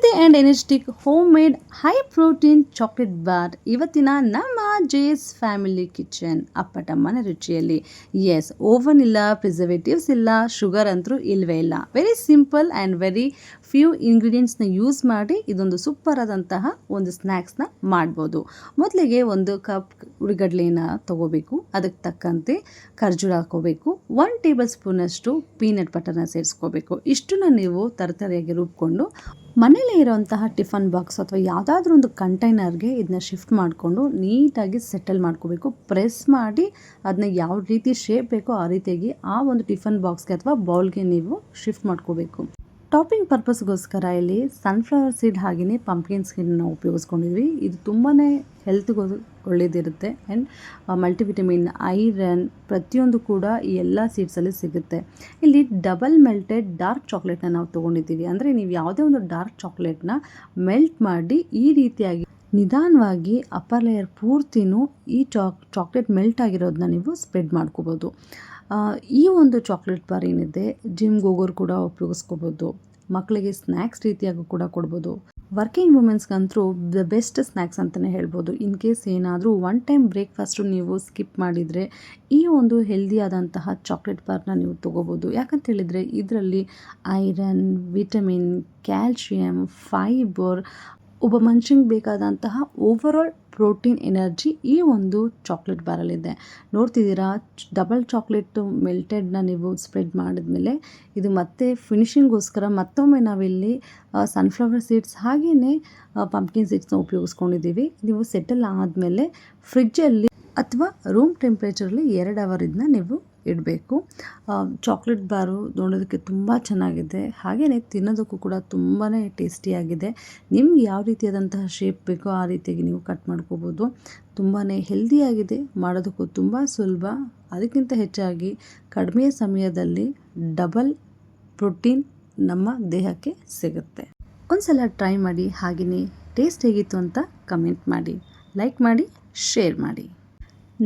Healthy and energetic home made high protein chocolate bar ಇವತ್ತಿನ ನಮ್ಮ ಜೇಸ್ ಫ್ಯಾಮಿಲಿ ಕಿಚನ್ ಅಪ್ಪಟಮ್ಮನ ರುಚಿಯಲ್ಲಿ. ಎಸ್, ಓವನ್ ಇಲ್ಲ, ಪ್ರಿಸರ್ವೇಟಿವ್ಸ್ ಇಲ್ಲ, ಶುಗರ್ ಅಂತೂ ಇಲ್ಲವೇ ಇಲ್ಲ. Very simple and very few ಇಂಗ್ರೀಡಿಯೆಂಟ್ಸ್ನ ಯೂಸ್ ಮಾಡಿ ಇದೊಂದು ಸೂಪರ್ ಆದಂತಹ ಒಂದು ಸ್ನ್ಯಾಕ್ಸ್ನ ಮಾಡ್ಬೋದು. ಮೊದಲಿಗೆ ಒಂದು ಕಪ್ ಉರಿಗಡ್ಲೆನ ತೊಗೋಬೇಕು. ಅದಕ್ಕೆ ತಕ್ಕಂತೆ ಖರ್ಜೂರ ಹಾಕೋಬೇಕು. 1 ಟೇಬಲ್ ಸ್ಪೂನಷ್ಟು ಪೀನಟ್ ಬಟರ್ನ ಸೇರಿಸ್ಕೋಬೇಕು. ಇಷ್ಟನ್ನು ನೀವು ತರತರಿಯಾಗಿ ರುಬ್ಕೊಂಡು ಮನೇಲೇ ಇರೋಂತಹ ಟಿಫನ್ ಬಾಕ್ಸ್ ಅಥವಾ ಯಾವುದಾದ್ರೂ ಒಂದು ಕಂಟೈನರ್ಗೆ ಇದನ್ನ ಶಿಫ್ಟ್ ಮಾಡಿಕೊಂಡು ನೀಟಾಗಿ ಸೆಟಲ್ ಮಾಡ್ಕೋಬೇಕು. ಪ್ರೆಸ್ ಮಾಡಿ ಅದನ್ನ ಯಾವ ರೀತಿ ಶೇಪ್ ಬೇಕೋ ಆ ರೀತಿಯಾಗಿ ಆ ಒಂದು ಟಿಫನ್ ಬಾಕ್ಸ್ಗೆ ಅಥವಾ ಬೌಲ್ಗೆ ನೀವು ಶಿಫ್ಟ್ ಮಾಡ್ಕೋಬೇಕು. ಟಾಪಿಂಗ್ ಪರ್ಪಸ್ಗೋಸ್ಕರ ಇಲ್ಲಿ ಸನ್ಫ್ಲವರ್ ಸೀಡ್ ಹಾಗೆಯೇ ಪಂಪ್ಕಿನ್ ಸೀಡನ್ನ ಉಪಯೋಗಿಸ್ಕೊಂಡಿದ್ವಿ. ಇದು ತುಂಬಾ ಹೆಲ್ತ್ಗೆ ಒಳ್ಳೆಯದಿರುತ್ತೆ ಆ್ಯಂಡ್ ಮಲ್ಟಿವಿಟಮಿನ್, ಐರನ್ ಪ್ರತಿಯೊಂದು ಕೂಡ ಈ ಎಲ್ಲ ಸೀಡ್ಸಲ್ಲಿ ಸಿಗುತ್ತೆ. ಇಲ್ಲಿ ಡಬಲ್ ಮೆಲ್ಟೆಡ್ ಡಾರ್ಕ್ ಚಾಕ್ಲೇಟ್ನ ನಾವು ತೊಗೊಂಡಿದ್ದೀವಿ. ಅಂದರೆ ನೀವು ಯಾವುದೇ ಒಂದು ಡಾರ್ಕ್ ಚಾಕ್ಲೇಟ್ನ ಮೆಲ್ಟ್ ಮಾಡಿ ಈ ರೀತಿಯಾಗಿ ನಿಧಾನವಾಗಿ ಅಪ್ಪರ್ ಲೇಯರ್ ಪೂರ್ತಿನೂ ಈ ಚಾಕ್ಲೇಟ್ ಮೆಲ್ಟ್ ಆಗಿರೋದನ್ನ ನೀವು ಸ್ಪ್ರೆಡ್ ಮಾಡ್ಕೋಬೋದು. ಈ ಒಂದು ಚಾಕ್ಲೇಟ್ ಬಾರ್ ಏನಿದೆ ಜಿಮ್ಗೆ ಹೋಗೋರು ಕೂಡ ಉಪಯೋಗಿಸ್ಕೋಬೋದು. ಮಕ್ಕಳಿಗೆ ಸ್ನ್ಯಾಕ್ಸ್ ರೀತಿಯಾಗೂ ಕೂಡ ಕೊಡ್ಬೋದು. ವರ್ಕಿಂಗ್ ವುಮೆನ್ಸ್ಗಂತೂ ದ ಬೆಸ್ಟ್ ಸ್ನ್ಯಾಕ್ಸ್ ಅಂತಲೇ ಹೇಳ್ಬೋದು. ಇನ್ ಕೇಸ್ ಏನಾದರೂ 1 ಟೈಮ್ ಬ್ರೇಕ್ಫಾಸ್ಟು ನೀವು ಸ್ಕಿಪ್ ಮಾಡಿದರೆ ಈ ಒಂದು ಹೆಲ್ದಿಯಾದಂತಹ ಚಾಕ್ಲೇಟ್ ಬಾರ್ನ ನೀವು ತೊಗೋಬೋದು. ಯಾಕಂತೇಳಿದರೆ ಇದರಲ್ಲಿ ಐರನ್, ವಿಟಮಿನ್, ಕ್ಯಾಲ್ಶಿಯಮ್, ಫೈಬರ್, ಒಬ್ಬ ಮನುಷ್ಯನಿಗೆ ಬೇಕಾದಂತಹ ಓವರಾಲ್ ಪ್ರೋಟೀನ್, ಎನರ್ಜಿ ಈ ಒಂದು ಚಾಕ್ಲೇಟ್ ಬಾರಲ್ಲಿದೆ. ನೋಡ್ತಿದ್ದೀರಾ, ಡಬಲ್ ಚಾಕ್ಲೇಟು ಮೆಲ್ಟೆಡ್ನ ನೀವು ಸ್ಪ್ರೆಡ್ ಮಾಡಿದ್ಮೇಲೆ ಇದು ಮತ್ತೆ ಫಿನಿಷಿಂಗ್ಗೋಸ್ಕರ ಮತ್ತೊಮ್ಮೆ ನಾವಿಲ್ಲಿ ಸನ್ಫ್ಲವರ್ ಸೀಡ್ಸ್ ಹಾಗೆಯೇ ಪಂಪ್ಕಿನ್ ಸೀಡ್ಸ್ನ ಉಪಯೋಗಿಸ್ಕೊಂಡಿದ್ದೀವಿ. ನೀವು ಸೆಟಲ್ ಆದಮೇಲೆ ಫ್ರಿಜ್ಜಲ್ಲಿ ಅಥವಾ ರೂಮ್ ಟೆಂಪ್ರೇಚರಲ್ಲಿ 2 ಅವರ್ ಇದನ್ನ ನೀವು ಇಡಬೇಕು. ಚಾಕ್ಲೇಟ್ ಬಾರು ನೋಡೋದಕ್ಕೆ ತುಂಬ ಚೆನ್ನಾಗಿದೆ, ಹಾಗೆಯೇ ತಿನ್ನೋದಕ್ಕೂ ಕೂಡ ತುಂಬಾ ಟೇಸ್ಟಿಯಾಗಿದೆ. ನಿಮ್ಗೆ ಯಾವ ರೀತಿಯಾದಂತಹ ಶೇಪ್ ಬೇಕೋ ಆ ರೀತಿಯಾಗಿ ನೀವು ಕಟ್ ಮಾಡ್ಕೋಬೋದು. ತುಂಬಾ ಹೆಲ್ದಿಯಾಗಿದೆ, ಮಾಡೋದಕ್ಕೂ ತುಂಬ ಸುಲಭ. ಅದಕ್ಕಿಂತ ಹೆಚ್ಚಾಗಿ ಕಡಿಮೆ ಸಮಯದಲ್ಲಿ ಡಬಲ್ ಪ್ರೋಟೀನ್ ನಮ್ಮ ದೇಹಕ್ಕೆ ಸಿಗುತ್ತೆ. ಒಂದ್ಸಲ ಟ್ರೈ ಮಾಡಿ, ಹಾಗೆಯೇ ಟೇಸ್ಟ್ ಹೇಗಿತ್ತು ಅಂತ ಕಮೆಂಟ್ ಮಾಡಿ, ಲೈಕ್ ಮಾಡಿ, ಶೇರ್ ಮಾಡಿ.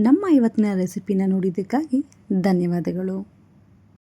ನಮ್ಮ ಇವತ್ತಿನ ರೆಸಿಪಿನ ನೋಡಿದ್ದಕ್ಕಾಗಿ ಧನ್ಯವಾದಗಳು.